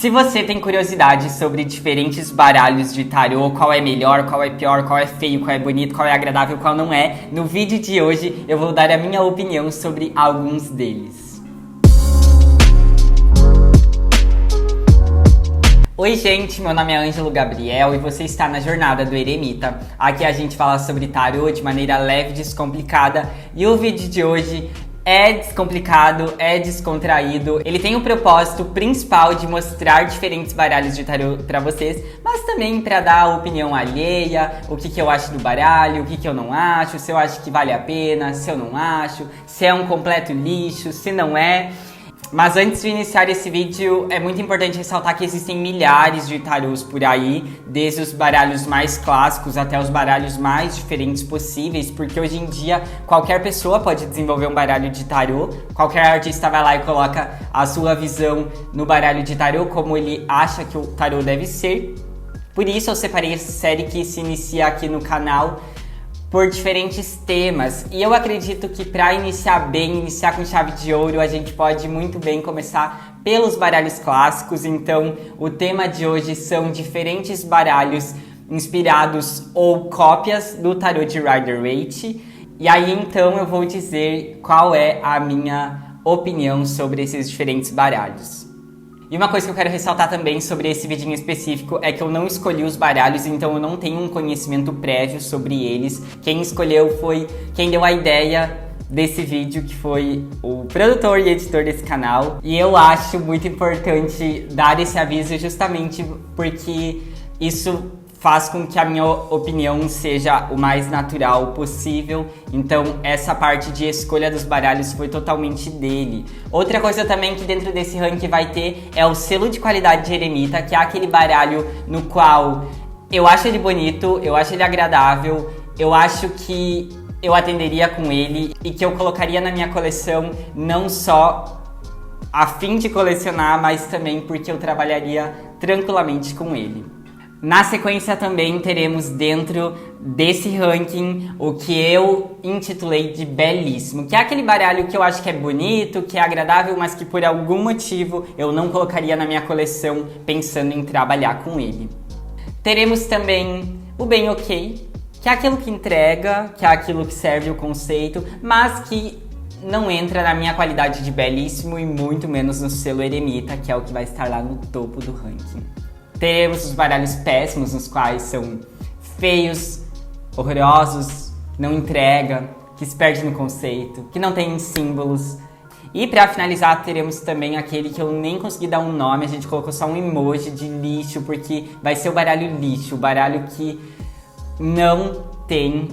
Se você tem curiosidade sobre diferentes baralhos de tarô, qual é melhor, qual é pior, qual é feio, qual é bonito, qual é agradável, qual não é, no vídeo de hoje eu vou dar a minha opinião sobre alguns deles. Oi gente, meu nome é Ângelo Gabriel e você está na Jornada do Eremita. Aqui a gente fala sobre tarô de maneira leve e descomplicada e o vídeo de hoje é descomplicado, é descontraído. Ele tem o propósito principal de mostrar diferentes baralhos de tarô pra vocês, mas também pra dar a opinião alheia, o que eu acho do baralho, o que eu não acho, se eu acho que vale a pena, se eu não acho, se é um completo lixo, se não é. Mas antes de iniciar esse vídeo, é muito importante ressaltar que existem milhares de tarôs por aí, desde os baralhos mais clássicos até os baralhos mais diferentes possíveis, porque hoje em dia qualquer pessoa pode desenvolver um baralho de tarô, qualquer artista vai lá e coloca a sua visão no baralho de tarô, como ele acha que o tarô deve ser. Por isso eu separei essa série que se inicia aqui no canal por diferentes temas, e eu acredito que para iniciar bem, iniciar com chave de ouro, a gente pode muito bem começar pelos baralhos clássicos. Então o tema de hoje são diferentes baralhos inspirados ou cópias do tarô de Rider-Waite, e aí então eu vou dizer qual é a minha opinião sobre esses diferentes baralhos. E uma coisa que eu quero ressaltar também sobre esse vídeo em específico é que eu não escolhi os baralhos, então eu não tenho um conhecimento prévio sobre eles. Quem escolheu foi quem deu a ideia desse vídeo, que foi o produtor e editor desse canal. E eu acho muito importante dar esse aviso justamente porque isso faz com que a minha opinião seja o mais natural possível. Então essa parte de escolha dos baralhos foi totalmente dele. Outra coisa também que dentro desse ranking vai ter é o selo de qualidade de Eremita, que é aquele baralho no qual eu acho ele bonito, eu acho ele agradável, eu acho que eu atenderia com ele e que eu colocaria na minha coleção não só a fim de colecionar, mas também porque eu trabalharia tranquilamente com ele. Na sequência também teremos dentro desse ranking o que eu intitulei de belíssimo, que é aquele baralho que eu acho que é bonito, que é agradável, mas que por algum motivo eu não colocaria na minha coleção pensando em trabalhar com ele. Teremos também o bem ok, que é aquilo que entrega, que é aquilo que serve o conceito, mas que não entra na minha qualidade de belíssimo e muito menos no selo Eremita, que é o que vai estar lá no topo do ranking. Teremos os baralhos péssimos, nos quais são feios, horrorosos, não entrega, que se perde no conceito, que não tem símbolos. E para finalizar, teremos também aquele que eu nem consegui dar um nome, a gente colocou só um emoji de lixo, porque vai ser o baralho lixo, o baralho que não tem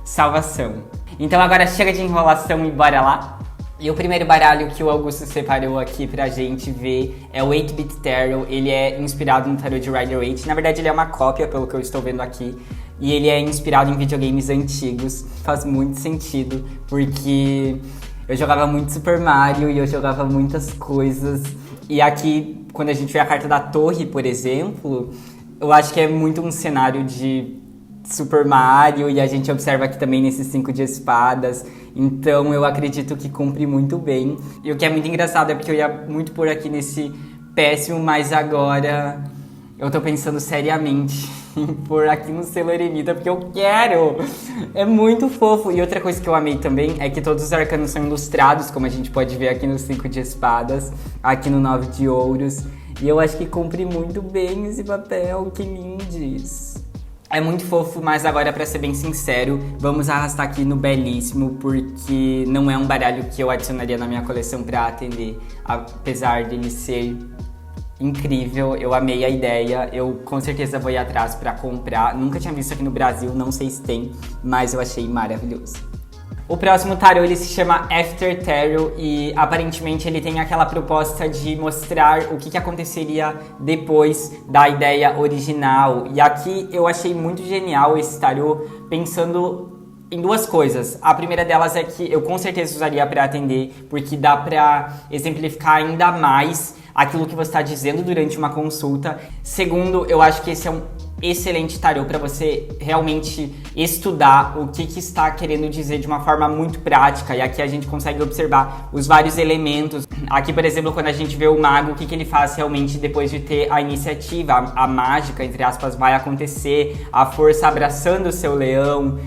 salvação. Então agora chega de enrolação e bora lá? E o primeiro baralho que o Augusto separou aqui pra gente ver é o 8-Bit Tarot. Ele é inspirado no tarô de Rider-Waite. Na verdade ele é uma cópia, pelo que eu estou vendo aqui. E ele é inspirado em videogames antigos. Faz muito sentido, porque eu jogava muito Super Mario e eu jogava muitas coisas. E aqui, quando a gente vê a carta da torre, por exemplo, eu acho que é muito um cenário de Super Mario, e a gente observa aqui também nesses 5 de espadas. Então eu acredito que cumpre muito bem. E o que é muito engraçado é porque eu ia muito por aqui nesse péssimo, mas agora eu tô pensando seriamente em pôr aqui no selo Eremita, porque eu quero! É muito fofo! E outra coisa que eu amei também é que todos os arcanos são ilustrados, como a gente pode ver aqui no 5 de espadas, aqui no 9 de ouros. E eu acho que cumpre muito bem esse papel, que lindes! É muito fofo, mas agora, pra ser bem sincero, vamos arrastar aqui no belíssimo, porque não é um baralho que eu adicionaria na minha coleção pra atender. Apesar dele ser incrível, eu amei a ideia, eu com certeza vou ir atrás pra comprar. Nunca tinha visto aqui no Brasil, não sei se tem, mas eu achei maravilhoso. O próximo tarô, ele se chama After Tarot e aparentemente ele tem aquela proposta de mostrar o que aconteceria depois da ideia original. E aqui eu achei muito genial esse tarô, pensando em duas coisas. A primeira delas é que eu com certeza usaria para atender, porque dá para exemplificar ainda mais aquilo que você está dizendo durante uma consulta. Segundo, eu acho que esse é um excelente tarô para você realmente estudar o que está querendo dizer de uma forma muito prática. E aqui a gente consegue observar os vários elementos. Aqui, por exemplo, quando a gente vê o mago, o que ele faz realmente depois de ter a iniciativa, a mágica, entre aspas, vai acontecer, a força abraçando o seu leão,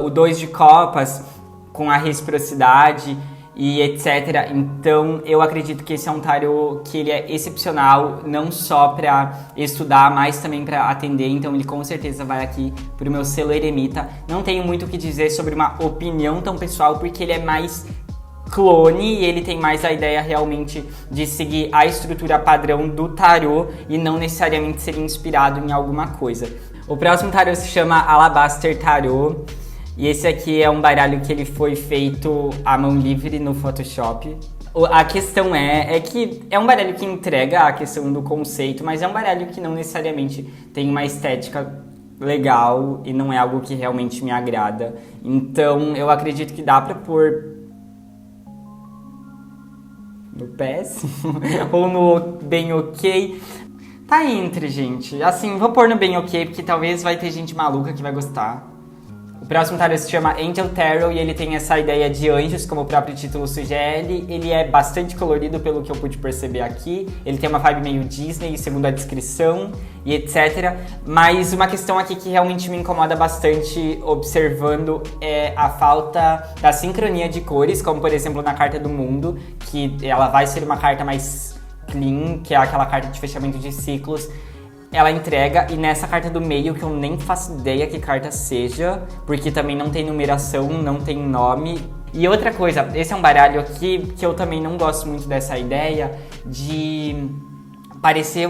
o 2 de copas com a reciprocidade e etc. Então eu acredito que esse é um tarô que ele é excepcional, não só para estudar, mas também para atender. Então ele com certeza vai aqui pro meu selo Eremita. Não tenho muito o que dizer sobre uma opinião tão pessoal, porque ele é mais clone e ele tem mais a ideia realmente de seguir a estrutura padrão do tarô e não necessariamente ser inspirado em alguma coisa. O próximo tarô se chama Alabaster Tarô. E esse aqui é um baralho que ele foi feito à mão livre no Photoshop. A questão é que é um baralho que entrega a questão do conceito, mas é um baralho que não necessariamente tem uma estética legal e não é algo que realmente me agrada. Então eu acredito que dá pra pôr no péssimo ou no bem ok. Tá entre, gente. Assim, vou pôr no bem ok, porque talvez vai ter gente maluca que vai gostar. O próximo tarô se chama Angel Tarot e ele tem essa ideia de anjos, como o próprio título sugere. Ele é bastante colorido, pelo que eu pude perceber aqui. Ele tem uma vibe meio Disney, segundo a descrição, e etc. Mas uma questão aqui que realmente me incomoda bastante observando é a falta da sincronia de cores, como por exemplo na carta do mundo, que ela vai ser uma carta mais clean, que é aquela carta de fechamento de ciclos. Ela entrega, e nessa carta do meio, que eu nem faço ideia que carta seja, porque também não tem numeração, não tem nome. E outra coisa, esse é um baralho aqui que eu também não gosto muito dessa ideia de parecer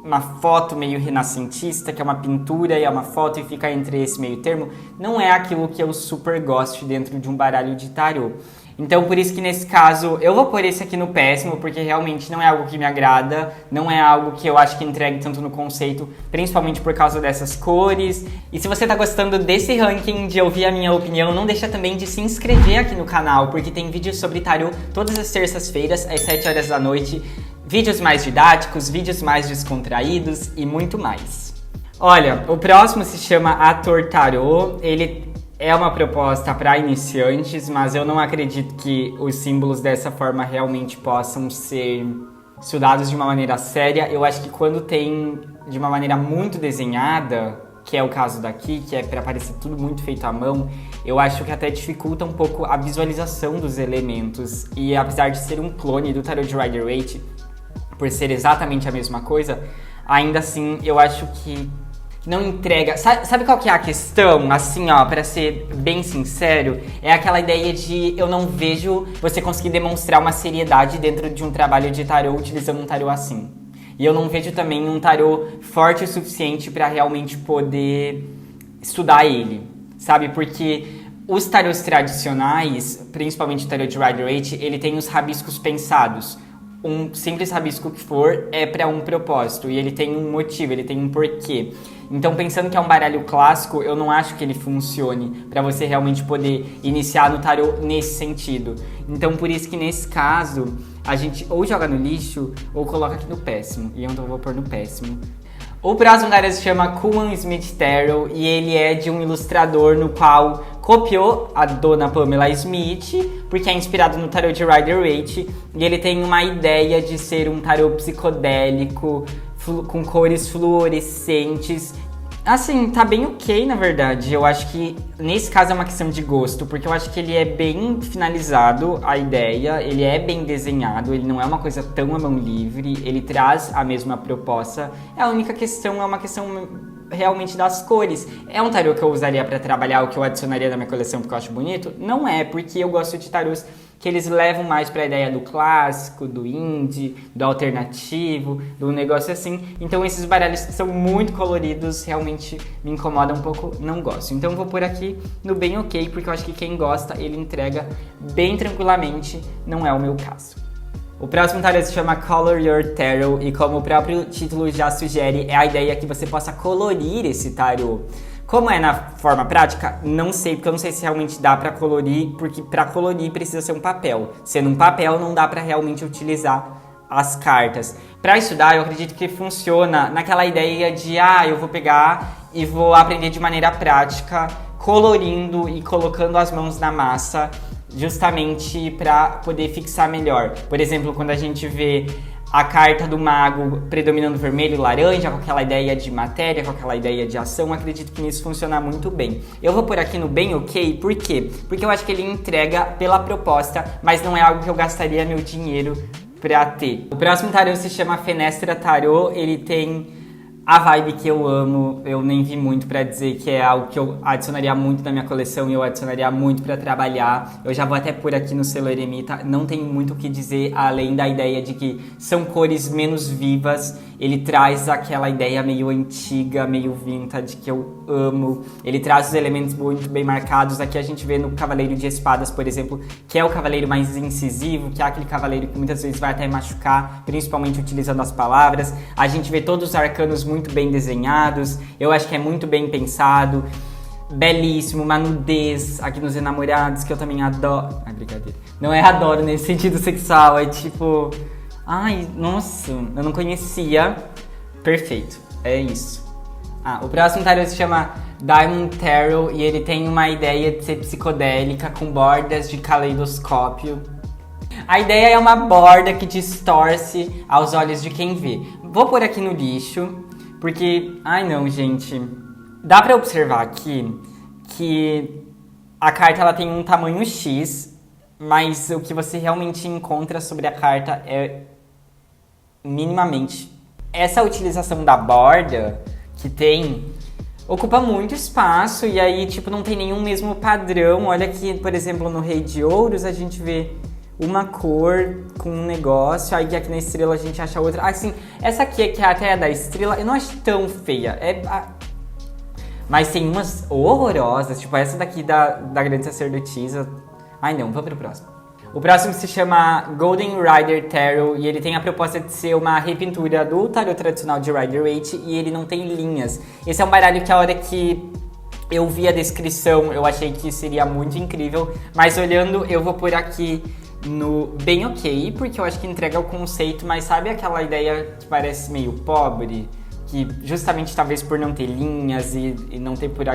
uma foto meio renascentista, que é uma pintura e é uma foto e fica entre esse meio termo. Não é aquilo que eu super gosto dentro de um baralho de tarô. Então, por isso que nesse caso, eu vou pôr esse aqui no péssimo, porque realmente não é algo que me agrada, não é algo que eu acho que entregue tanto no conceito, principalmente por causa dessas cores. E se você tá gostando desse ranking, de ouvir a minha opinião, não deixa também de se inscrever aqui no canal, porque tem vídeos sobre tarô todas as terças-feiras, às 7 horas da noite, vídeos mais didáticos, vídeos mais descontraídos e muito mais. Olha, o próximo se chama Ator Tarô, ele é uma proposta para iniciantes, mas eu não acredito que os símbolos dessa forma realmente possam ser estudados de uma maneira séria. Eu acho que quando tem de uma maneira muito desenhada, que é o caso daqui, que é para parecer tudo muito feito à mão, eu acho que até dificulta um pouco a visualização dos elementos. E apesar de ser um clone do tarot de Rider-Waite, por ser exatamente a mesma coisa, ainda assim eu acho que não entrega. Sabe qual que é a questão? Assim, ó, pra ser bem sincero, é aquela ideia de eu não vejo você conseguir demonstrar uma seriedade dentro de um trabalho de tarô utilizando um tarô assim. E eu não vejo também um tarô forte o suficiente pra realmente poder estudar ele, sabe? Porque os tarôs tradicionais, principalmente o tarô de Rider-Waite, ele tem os rabiscos pensados. Um simples rabisco que for é para um propósito e ele tem um motivo, ele tem um porquê. Então, pensando que é um baralho clássico, eu não acho que ele funcione para você realmente poder iniciar no tarô nesse sentido. Então, por isso que nesse caso, a gente ou joga no lixo ou coloca aqui no péssimo. E eu então vou pôr no péssimo. O próximo tarô se chama Cullen Smith Tarot e ele é de um ilustrador no qual copiou a dona Pamela Smith, porque é inspirado no tarô de Rider-Waite, e ele tem uma ideia de ser um tarô psicodélico, com cores fluorescentes. Assim, tá bem ok, na verdade. Eu acho que nesse caso é uma questão de gosto, porque eu acho que ele é bem finalizado, a ideia, ele é bem desenhado, ele não é uma coisa tão à mão livre, ele traz a mesma proposta. A única questão é uma questão realmente das cores. É um tarô que eu usaria pra trabalhar, o que eu adicionaria na minha coleção porque eu acho bonito? Não é, porque eu gosto de tarôs que eles levam mais pra ideia do clássico, do indie, do alternativo, do negócio assim. Então esses baralhos que são muito coloridos realmente me incomodam um pouco, não gosto. Então eu vou pôr aqui no bem ok, porque eu acho que quem gosta, ele entrega bem tranquilamente, não é o meu caso. O próximo tarô se chama Color Your Tarot e como o próprio título já sugere, é a ideia que você possa colorir esse tarô. Como é na forma prática? Não sei, porque eu não sei se realmente dá pra colorir, porque pra colorir precisa ser um papel. Sendo um papel, não dá pra realmente utilizar as cartas. Para estudar, eu acredito que funciona naquela ideia de eu vou pegar e vou aprender de maneira prática, colorindo e colocando as mãos na massa, justamente para poder fixar melhor. Por exemplo, quando a gente vê a carta do mago predominando vermelho e laranja, com aquela ideia de matéria, com aquela ideia de ação, acredito que nisso funciona muito bem. Eu vou por aqui no bem ok, por quê? Porque eu acho que ele entrega pela proposta, mas não é algo que eu gastaria meu dinheiro pra ter. O próximo tarô se chama Fenestra Tarô, ele tem a vibe que eu amo, eu nem vi muito pra dizer que é algo que eu adicionaria muito na minha coleção e eu adicionaria muito pra trabalhar. Eu já vou até pôr aqui no selo Eremita, não tem muito o que dizer além da ideia de que são cores menos vivas. Ele traz aquela ideia meio antiga, meio vintage que eu amo. Ele traz os elementos muito bem marcados. Aqui a gente vê no Cavaleiro de Espadas, por exemplo, que é o cavaleiro mais incisivo, que é aquele cavaleiro que muitas vezes vai até machucar, principalmente utilizando as palavras. A gente vê todos os arcanos muito bem desenhados. Eu acho que é muito bem pensado. Belíssimo, uma nudez aqui nos Enamorados, que eu também adoro. Ai, brincadeira. Não é adoro nesse sentido sexual, é tipo... Ai, nossa, eu não conhecia. Perfeito, é isso. O próximo tarô se chama Diamond Tarot e ele tem uma ideia de ser psicodélica com bordas de caleidoscópio. A ideia é uma borda que distorce aos olhos de quem vê. Vou pôr aqui no lixo, porque... Ai não, gente. Dá pra observar aqui que a carta ela tem um tamanho X, mas o que você realmente encontra sobre a carta é minimamente. Essa utilização da borda que tem ocupa muito espaço e aí tipo não tem nenhum mesmo padrão. Olha aqui, por exemplo, no Rei de Ouros a gente vê uma cor com um negócio, aí aqui na estrela a gente acha outra. Assim, essa aqui que é até a da estrela, eu não acho tão feia. Mas tem umas horrorosas, tipo essa daqui da Grande Sacerdotisa. Ai não, vamos pro próximo. O próximo se chama Golden Rider Tarot e ele tem a proposta de ser uma repintura do tarot tradicional de Rider-Waite e ele não tem linhas. Esse é um baralho que a hora que eu vi a descrição eu achei que seria muito incrível, mas olhando eu vou por aqui no bem ok, porque eu acho que entrega o conceito, mas sabe aquela ideia que parece meio pobre? Que justamente talvez por não ter linhas e não ter por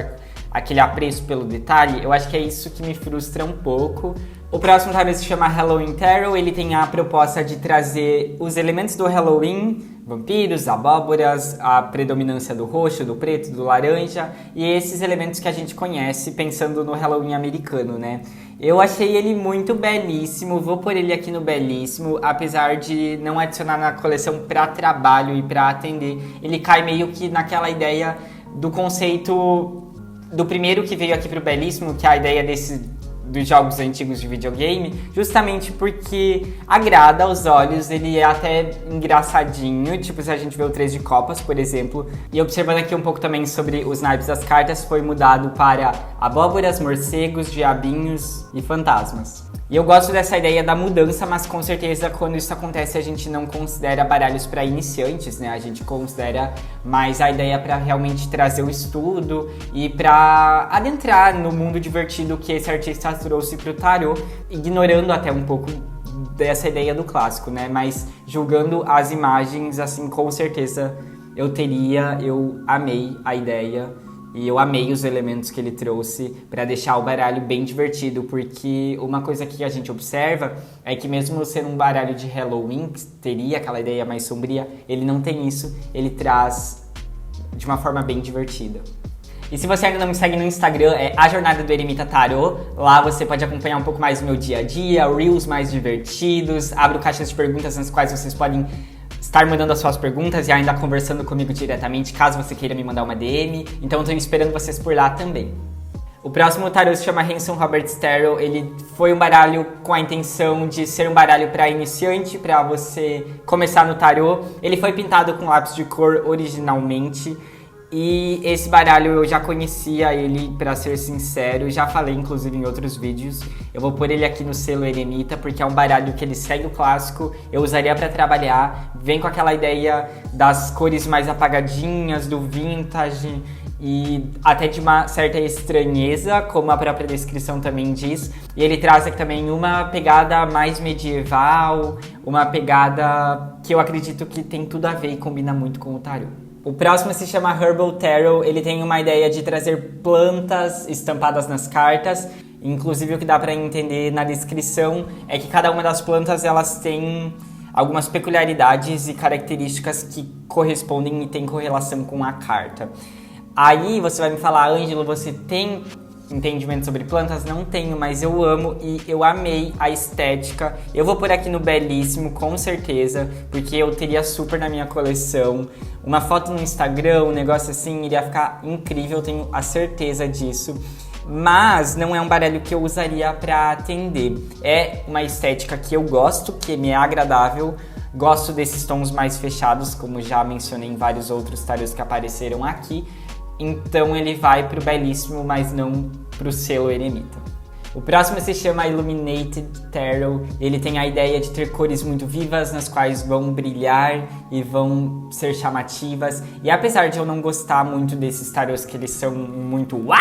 aquele apreço pelo detalhe, eu acho que é isso que me frustra um pouco. O próximo tarô se chama Halloween Tarot, ele tem a proposta de trazer os elementos do Halloween, vampiros, abóboras, a predominância do roxo, do preto, do laranja, e esses elementos que a gente conhece pensando no Halloween americano, né? Eu achei ele muito belíssimo, vou pôr ele aqui no belíssimo, apesar de não adicionar na coleção para trabalho e para atender. Ele cai meio que naquela ideia do conceito do primeiro que veio aqui pro belíssimo, que é a ideia dos jogos antigos de videogame, justamente porque agrada aos olhos, ele é até engraçadinho, tipo se a gente vê o 3 de copas, por exemplo. E observando aqui um pouco também sobre os naipes das cartas, foi mudado para abóboras, morcegos, diabinhos e fantasmas. E eu gosto dessa ideia da mudança, mas com certeza quando isso acontece a gente não considera baralhos para iniciantes, né? A gente considera mais a ideia para realmente trazer o estudo e para adentrar no mundo divertido que esse artista trouxe para o tarô, ignorando até um pouco dessa ideia do clássico, né? Mas julgando as imagens, assim, com certeza eu amei a ideia. E eu amei os elementos que ele trouxe para deixar o baralho bem divertido, porque uma coisa que a gente observa é que mesmo sendo um baralho de Halloween, que teria aquela ideia mais sombria, ele não tem isso, ele traz de uma forma bem divertida. E se você ainda não me segue no Instagram, é a Jornada do Eremita Tarô. Lá você pode acompanhar um pouco mais do meu dia a dia, reels mais divertidos, abro caixas de perguntas nas quais vocês podem estar mandando as suas perguntas e ainda conversando comigo diretamente, caso você queira me mandar uma DM. Então eu tô esperando vocês por lá também. O próximo tarô se chama Hanson Roberts Tarot. Ele foi um baralho com a intenção de ser um baralho para iniciante, para você começar no tarô. Ele foi pintado com lápis de cor originalmente. E esse baralho eu já conhecia ele, pra ser sincero, já falei inclusive em outros vídeos. Eu vou pôr ele aqui no selo Eremita, porque é um baralho que ele segue o clássico, eu usaria pra trabalhar, vem com aquela ideia das cores mais apagadinhas, do vintage, e até de uma certa estranheza, como a própria descrição também diz. E ele traz aqui também uma pegada mais medieval, uma pegada que eu acredito que tem tudo a ver e combina muito com o tarô. O próximo se chama Herbal Tarot. Ele tem uma ideia de trazer plantas estampadas nas cartas. Inclusive, o que dá para entender na descrição é que cada uma das plantas elas têm algumas peculiaridades e características que correspondem e têm correlação com a carta. Aí você vai me falar, Ângelo, você tem entendimento sobre plantas? Não tenho, mas eu amo e eu amei a estética. Eu vou pôr aqui no Belíssimo, com certeza, porque eu teria super na minha coleção. Uma foto no Instagram, um negócio assim, iria ficar incrível, eu tenho a certeza disso. Mas não é um baralho que eu usaria para atender. É uma estética que eu gosto, que me é agradável. Gosto desses tons mais fechados, como já mencionei em vários outros tarôs que apareceram aqui. Então ele vai pro Belíssimo, mas não pro selo Eremita. O próximo se chama Illuminated Tarot. Ele tem a ideia de ter cores muito vivas, nas quais vão brilhar e vão ser chamativas. E apesar de eu não gostar muito desses tarôs que eles são muito uau!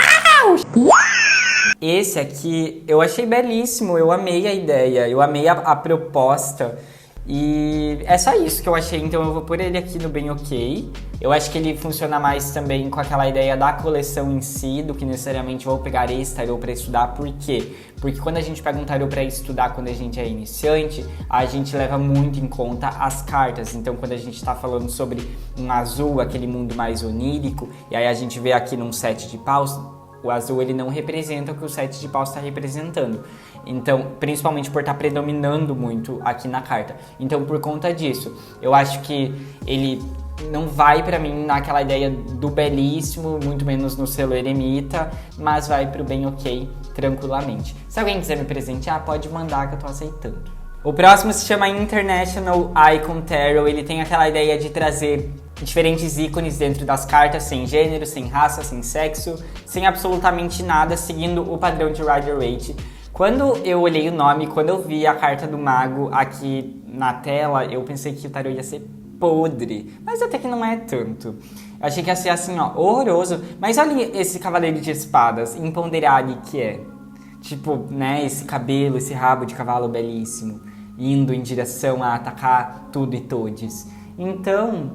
Esse aqui eu achei belíssimo, eu amei a ideia, eu amei a proposta. E é só isso que eu achei, então eu vou pôr ele aqui no bem ok. Eu acho que ele funciona mais também com aquela ideia da coleção em si, do que necessariamente vou pegar esse tarô para estudar. Por quê? Porque quando a gente pega um tarô para estudar quando a gente é iniciante, a gente leva muito em conta as cartas. Então quando a gente está falando sobre um azul, aquele mundo mais onírico, e aí a gente vê aqui num 7 de paus, o azul ele não representa o que o 7 de paus está representando. Então, principalmente por estar predominando muito aqui na carta. Então, por conta disso, eu acho que ele não vai pra mim naquela ideia do belíssimo, muito menos no selo Eremita, mas vai pro bem ok, tranquilamente. Se alguém quiser me presentear, pode mandar que eu tô aceitando. O próximo se chama International Icon Tarot. Ele tem aquela ideia de trazer diferentes ícones dentro das cartas, sem gênero, sem raça, sem sexo, sem absolutamente nada, seguindo o padrão de Rider-Waite. Quando eu olhei o nome, quando eu vi a carta do mago aqui na tela, eu pensei que o tarô ia ser podre, mas até que não é tanto. Eu achei que ia ser assim, ó, horroroso. Mas olha esse cavaleiro de espadas, imponderável que é. Tipo, né, esse cabelo, esse rabo de cavalo belíssimo, indo em direção a atacar tudo e todes. Então,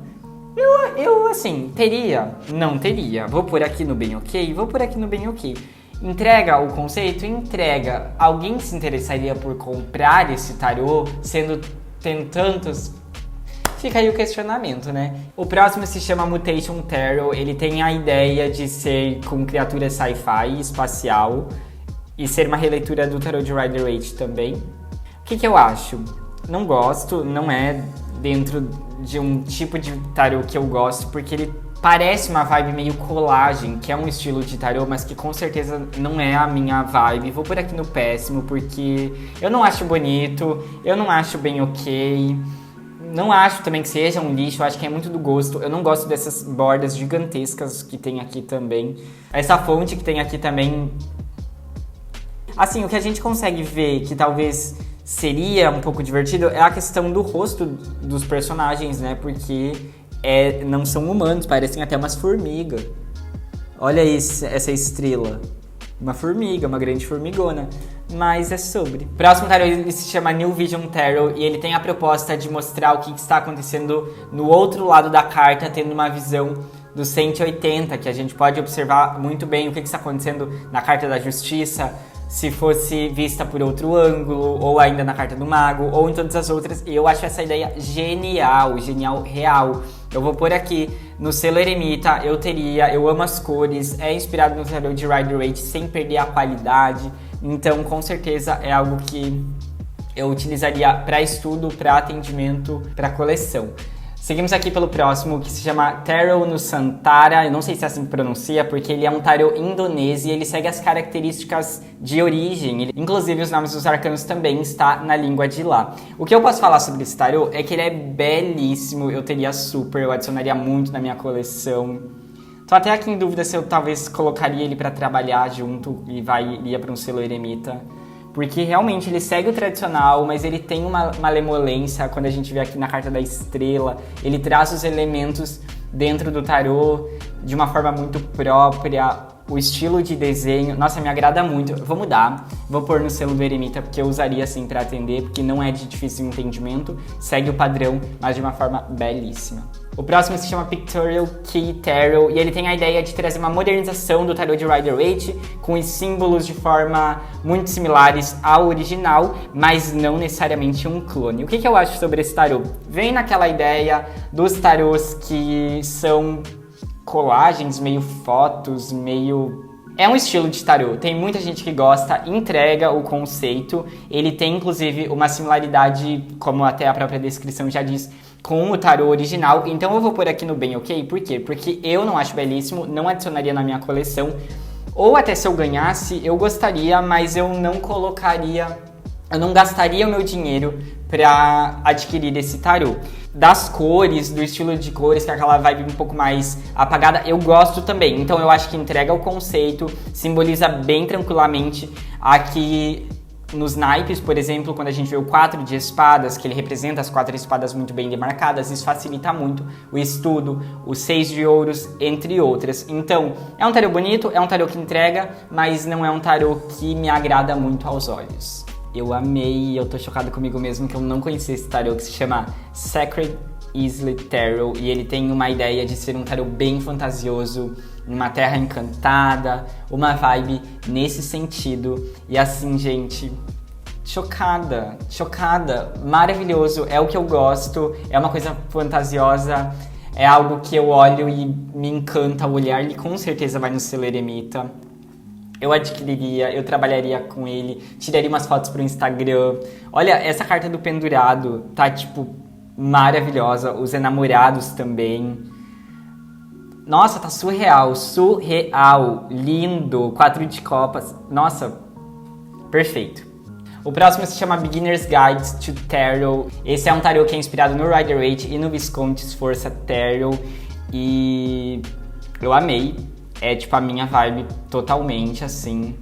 eu assim, teria? Não teria. Vou pôr aqui no bem ok? Vou pôr aqui no bem ok. Entrega o conceito? Entrega. Alguém se interessaria por comprar esse tarô, tem tantos? Fica aí o questionamento, né? O próximo se chama Mutation Tarot. Ele tem a ideia de ser com criatura sci-fi espacial e ser uma releitura do tarô de Rider-Waite também. O que eu acho? Não gosto, não é dentro de um tipo de tarô que eu gosto, porque ele parece uma vibe meio colagem, que é um estilo de tarô, mas que com certeza não é a minha vibe. Vou por aqui no péssimo, porque eu não acho bonito, eu não acho bem ok, não acho também que seja um lixo, eu acho que é muito do gosto. Eu não gosto dessas bordas gigantescas que tem aqui também. Essa fonte que tem aqui também. Assim, o que a gente consegue ver que talvez seria um pouco divertido é a questão do rosto dos personagens, né? Porque não são humanos, parecem até umas formigas. Olha isso, essa estrela. Uma formiga, uma grande formigona. Mas é sobre. O próximo tarô ele se chama New Vision Tarot e ele tem a proposta de mostrar o que está acontecendo no outro lado da carta, tendo uma visão do 180, que a gente pode observar muito bem o que está acontecendo na carta da justiça, se fosse vista por outro ângulo, ou ainda na carta do mago, ou em todas as outras. E eu acho essa ideia genial, genial real. Eu vou pôr aqui no selo Eremita, eu amo as cores, é inspirado no tarô de Rider-Waite sem perder a qualidade. Então, com certeza, é algo que eu utilizaria para estudo, para atendimento, para coleção. Seguimos aqui pelo próximo, que se chama Tarot Nusantara. Eu não sei se é assim que pronuncia, porque ele é um tarô indonésio e ele segue as características de origem. Inclusive, os nomes dos arcanos também está na língua de lá. O que eu posso falar sobre esse tarô é que ele é belíssimo. Eu adicionaria muito na minha coleção. Tô até aqui em dúvida se eu talvez colocaria ele para trabalhar junto e iria para um selo Eremita. Porque realmente ele segue o tradicional, mas ele tem uma malemolência. Quando a gente vê aqui na carta da estrela, ele traz os elementos dentro do tarô de uma forma muito própria. O estilo de desenho, nossa, me agrada muito. Eu vou mudar, vou pôr no selo do Eremita, porque eu usaria assim pra atender, porque não é de difícil entendimento, segue o padrão, mas de uma forma belíssima. O próximo se chama Pictorial Key Tarot e ele tem a ideia de trazer uma modernização do tarot de Rider-Waite com os símbolos de forma muito similares ao original, mas não necessariamente um clone. O que eu acho sobre esse tarot? Vem naquela ideia dos tarôs que são colagens, meio fotos, meio... É um estilo de tarô, tem muita gente que gosta, entrega o conceito, ele tem inclusive uma similaridade, como até a própria descrição já diz, com o tarô original, então eu vou pôr aqui no bem ok, por quê? Porque eu não acho belíssimo, não adicionaria na minha coleção, ou até se eu ganhasse, eu gostaria, mas eu não colocaria, eu não gastaria o meu dinheiro para adquirir esse tarô. Das cores, do estilo de cores, que é aquela vibe um pouco mais apagada, eu gosto também. Então eu acho que entrega o conceito, simboliza bem tranquilamente. Aqui nos naipes, por exemplo, quando a gente vê o 4 de espadas, que ele representa as 4 espadas muito bem demarcadas, isso facilita muito o estudo, o 6 de ouros, entre outras. Então, é um tarô bonito, é um tarô que entrega, mas não é um tarô que me agrada muito aos olhos. Eu amei, eu tô chocado comigo mesmo que eu não conhecia esse tarô que se chama Sacred Isle Tarot e ele tem uma ideia de ser um tarô bem fantasioso, uma terra encantada, uma vibe nesse sentido. E assim, gente, chocada, maravilhoso, é o que eu gosto, é uma coisa fantasiosa, é algo que eu olho e me encanta olhar e com certeza vai no selo Eremita. Eu adquiriria, eu trabalharia com ele, tiraria umas fotos pro Instagram. Olha, essa carta do pendurado tá, tipo, maravilhosa. Os enamorados também. Nossa, tá surreal, lindo. 4 de copas, nossa, perfeito. O próximo se chama Beginner's Guide to Tarot. Esse é um tarot que é inspirado no Rider-Waite e no Visconti Sforza Tarot. E eu amei. É tipo a minha vibe totalmente, assim.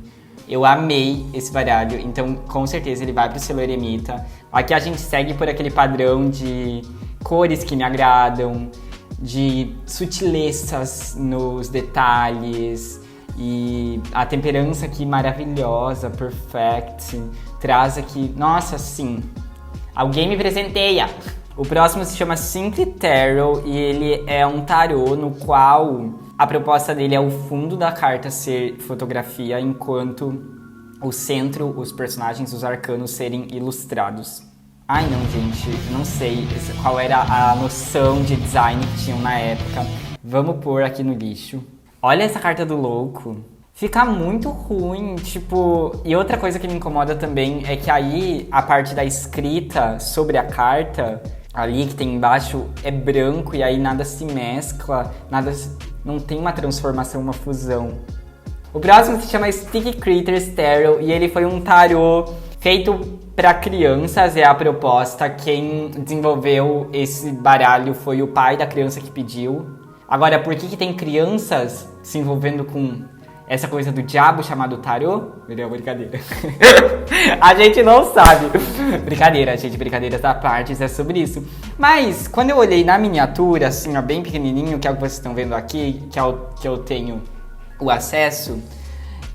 Eu amei esse baralho, então com certeza ele vai pro selo Eremita. Aqui a gente segue por aquele padrão de cores que me agradam, de sutilezas nos detalhes e a temperança aqui maravilhosa, perfect. Traz aqui, nossa, sim, alguém me presenteia! O próximo se chama Simple Tarot e ele é um tarô no qual a proposta dele é o fundo da carta ser fotografia, enquanto o centro, os personagens, os arcanos serem ilustrados. Ai não, gente, não sei qual era a noção de design que tinham na época. Vamos pôr aqui no lixo. Olha essa carta do louco. Fica muito ruim, tipo... E outra coisa que me incomoda também é que aí a parte da escrita sobre a carta, ali que tem embaixo, é branco e aí nada se mescla, não tem uma transformação, uma fusão. O próximo se chama Sticky Critters Tarot e ele foi um tarô feito para crianças, é a proposta. Quem desenvolveu esse baralho foi o pai da criança que pediu. Agora, por que tem crianças se envolvendo com essa coisa do diabo chamado tarô? Não, brincadeira. A gente não sabe. Brincadeira, gente, brincadeiras à parte, é sobre isso. Mas, quando eu olhei na miniatura, assim, ó, bem pequenininho, que é o que vocês estão vendo aqui, que é o que eu tenho o acesso,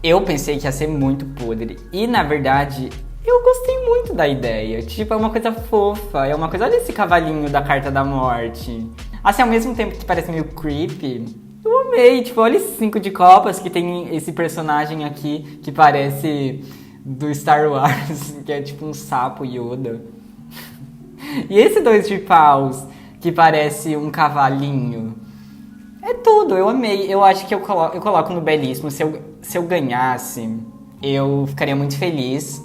eu pensei que ia ser muito podre. E, na verdade, eu gostei muito da ideia. Tipo, é uma coisa fofa, é uma coisa... Olha esse cavalinho da Carta da Morte. Assim, ao mesmo tempo que parece meio creepy, eu amei. Tipo, olha esse 5 de copas que tem esse personagem aqui que parece do Star Wars, que é tipo um sapo Yoda. E esse 2 de paus que parece um cavalinho. É tudo, eu amei. Eu acho que eu coloco no belíssimo. Se eu ganhasse, eu ficaria muito feliz.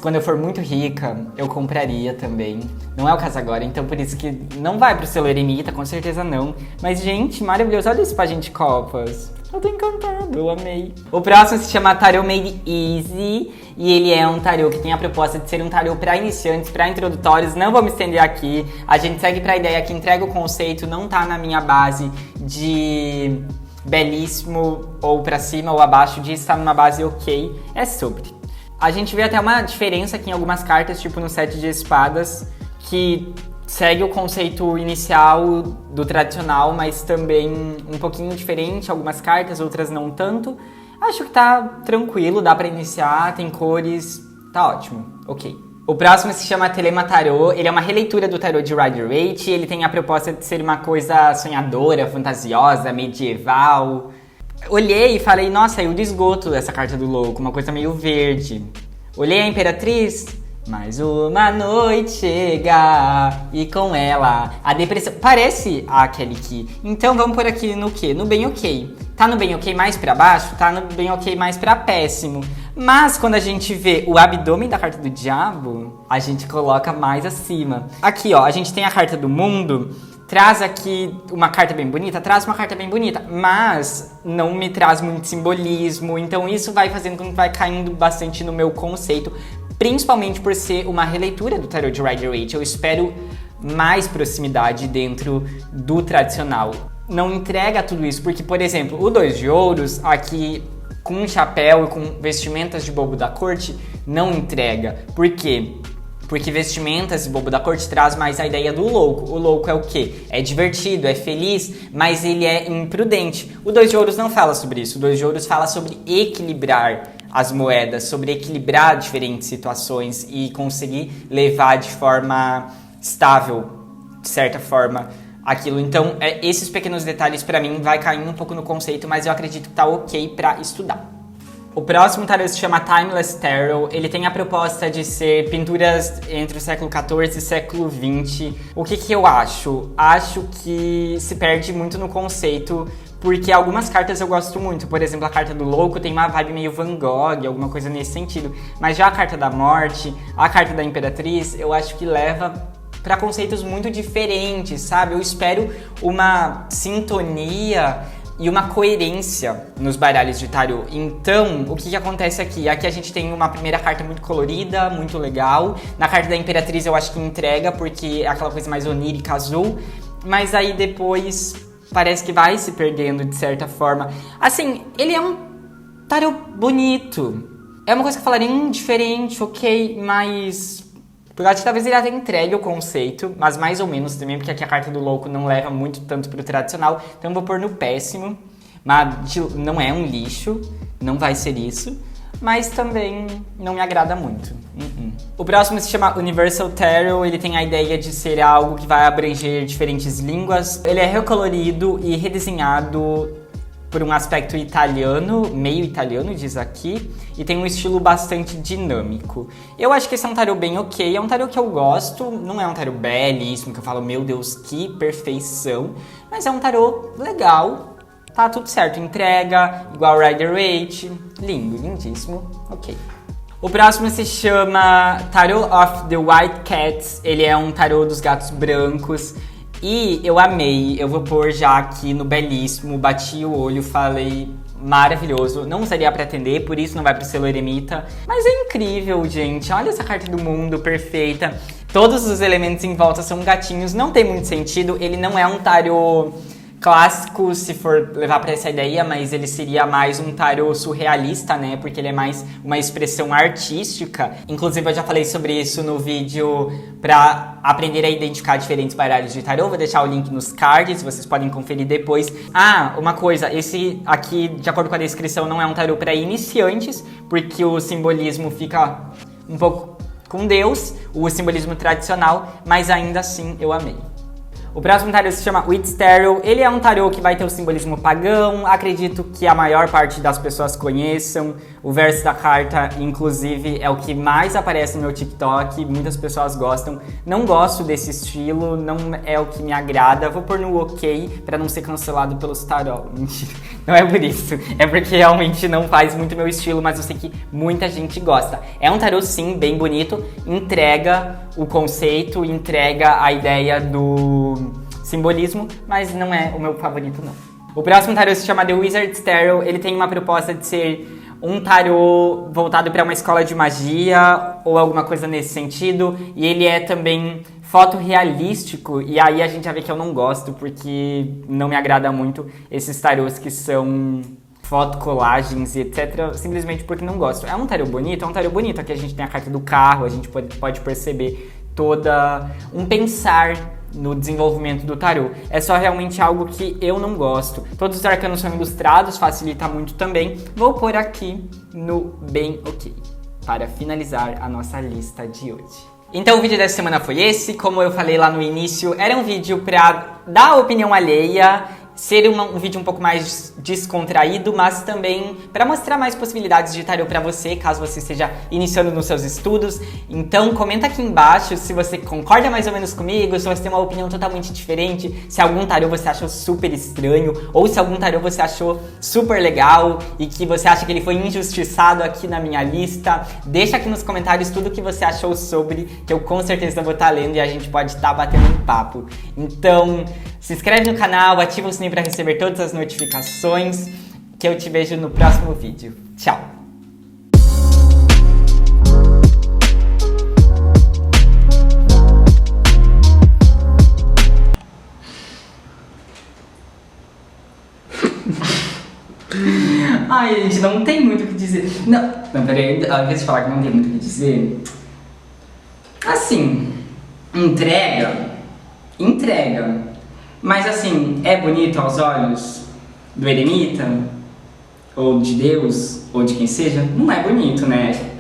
Quando eu for muito rica, eu compraria também. Não é o caso agora, então por isso que não vai pro selo Eremita, com certeza não. Mas, gente, maravilhoso. Olha esse pajem de copas. Eu tô encantado, eu amei. O próximo se chama Tarot Made Easy. E ele é um tarô que tem a proposta de ser um tarô para iniciantes, para introdutórios. Não vou me estender aqui. A gente segue pra ideia que entrega o conceito, não tá na minha base de belíssimo ou pra cima ou abaixo disso, tá numa base ok. É sobre. A gente vê até uma diferença aqui em algumas cartas, tipo no 7 de espadas, que segue o conceito inicial do tradicional, mas também um pouquinho diferente, algumas cartas, outras não tanto. Acho que tá tranquilo, dá pra iniciar, tem cores, tá ótimo, ok. O próximo se chama Telema Tarot, ele é uma releitura do tarot de Rider-Waite, ele tem a proposta de ser uma coisa sonhadora, fantasiosa, medieval. Olhei e falei, nossa, saiu do esgoto dessa carta do louco, uma coisa meio verde. Olhei a Imperatriz, mais uma noite chega e com ela a depressão. Parece a Kelly Key. Então vamos por aqui no quê? No bem ok. Tá no bem ok mais pra baixo? Tá no bem ok mais pra péssimo. Mas quando a gente vê o abdômen da carta do diabo, a gente coloca mais acima. Aqui, ó, a gente tem a carta do mundo. Traz aqui uma carta bem bonita, mas não me traz muito simbolismo, então isso vai fazendo com que vai caindo bastante no meu conceito, principalmente por ser uma releitura do tarot de Rider-Waite. Eu espero mais proximidade dentro do tradicional. Não entrega tudo isso, porque, por exemplo, o 2 de ouros, aqui com um chapéu e com vestimentas de bobo da corte, não entrega. Por quê? Porque vestimentas e bobo da corte traz mais a ideia do louco. O louco é o quê? É divertido, é feliz, mas ele é imprudente. O 2 de ouros não fala sobre isso. O 2 de ouros fala sobre equilibrar as moedas, sobre equilibrar diferentes situações e conseguir levar de forma estável, de certa forma, aquilo. Então, esses pequenos detalhes pra mim vai caindo um pouco no conceito, mas eu acredito que tá ok pra estudar. O próximo tarot se chama Timeless Tarot. Ele tem a proposta de ser pinturas entre o século XIV e século XX. O que eu acho? Acho que se perde muito no conceito, porque algumas cartas eu gosto muito. Por exemplo, a carta do louco tem uma vibe meio Van Gogh, alguma coisa nesse sentido. Mas já a carta da morte, a carta da imperatriz, eu acho que leva para conceitos muito diferentes, sabe? Eu espero uma sintonia e uma coerência nos baralhos de tarô. Então, o que acontece aqui? Aqui a gente tem uma primeira carta muito colorida, muito legal. Na carta da Imperatriz eu acho que entrega, porque é aquela coisa mais onírica, azul. Mas aí depois parece que vai se perdendo de certa forma. Assim, ele é um tarô bonito. É uma coisa que eu falaria, diferente, ok, mas... Eu acho que talvez ele até entregue o conceito, mas mais ou menos também, porque aqui a carta do louco não leva muito tanto pro tradicional, então eu vou pôr no péssimo, mas não é um lixo, não vai ser isso, mas também não me agrada muito. O próximo se chama Universal Tarot, ele tem a ideia de ser algo que vai abranger diferentes línguas, ele é recolorido e redesenhado por um aspecto italiano, meio italiano, diz aqui, e tem um estilo bastante dinâmico. Eu acho que esse é um tarô bem ok, é um tarô que eu gosto, não é um tarô belíssimo, que eu falo, meu Deus, que perfeição, mas é um tarô legal, tá tudo certo, entrega, igual Rider-Waite, lindo, lindíssimo, ok. O próximo se chama Tarot of the White Cats, ele é um tarô dos gatos brancos, e eu amei, eu vou pôr já aqui no belíssimo, bati o olho, falei maravilhoso, não usaria pra atender, por isso não vai pro selo Eremita, mas é incrível, gente, olha essa carta do mundo, perfeita, todos os elementos em volta são gatinhos, não tem muito sentido, ele não é um tarô clássico, se for levar pra essa ideia, mas ele seria mais um tarô surrealista, né, porque ele é mais uma expressão artística. Inclusive eu já falei sobre isso no vídeo pra aprender a identificar diferentes baralhos de tarô, vou deixar o link nos cards, vocês podem conferir depois. Ah, uma coisa, esse aqui, de acordo com a descrição, não é um tarô pra iniciantes, porque o simbolismo fica um pouco com Deus, o simbolismo tradicional, mas ainda assim eu amei. O próximo tarô se chama Witch Tarot, ele é um tarô que vai ter o simbolismo pagão, acredito que a maior parte das pessoas conheçam, o verso da carta, inclusive, é o que mais aparece no meu TikTok, muitas pessoas gostam, não gosto desse estilo, não é o que me agrada, vou pôr no ok pra não ser cancelado pelos tarô, mentira, não é por isso, é porque realmente não faz muito meu estilo, mas eu sei que muita gente gosta. É um tarô sim, bem bonito, entrega o conceito, entrega a ideia do simbolismo, mas não é o meu favorito não. O próximo tarô se chama The Wizard's Tarot, ele tem uma proposta de ser um tarô voltado para uma escola de magia ou alguma coisa nesse sentido, e ele é também fotorrealístico, e aí a gente já vê que eu não gosto, porque não me agrada muito esses tarôs que são fotocolagens e etc, simplesmente porque não gosto. É um tarô bonito, aqui a gente tem a carta do carro, a gente pode perceber toda um pensar no desenvolvimento do tarô. É só realmente algo que eu não gosto. Todos os arcanos são ilustrados, facilita muito também. Vou pôr aqui no bem ok, para finalizar a nossa lista de hoje. Então o vídeo dessa semana foi esse. Como eu falei lá no início, era um vídeo para dar opinião alheia, ser um vídeo um pouco mais descontraído, mas também para mostrar mais possibilidades de tarô para você, caso você esteja iniciando nos seus estudos. Então comenta aqui embaixo se você concorda mais ou menos comigo, se você tem uma opinião totalmente diferente, se algum tarô você achou super estranho, ou se algum tarô você achou super legal e que você acha que ele foi injustiçado aqui na minha lista. Deixa aqui nos comentários tudo o que você achou sobre, que eu com certeza vou estar lendo e a gente pode estar batendo um papo. Então se inscreve no canal, ativa o sininho para receber todas as notificações, que eu te vejo no próximo vídeo. Tchau! Ai, gente, não tem muito o que dizer. Não, peraí, ao invés de falar que não tem muito o que dizer, assim, entrega. Mas assim, é bonito aos olhos do eremita? Ou de Deus? Ou de quem seja? Não é bonito, né?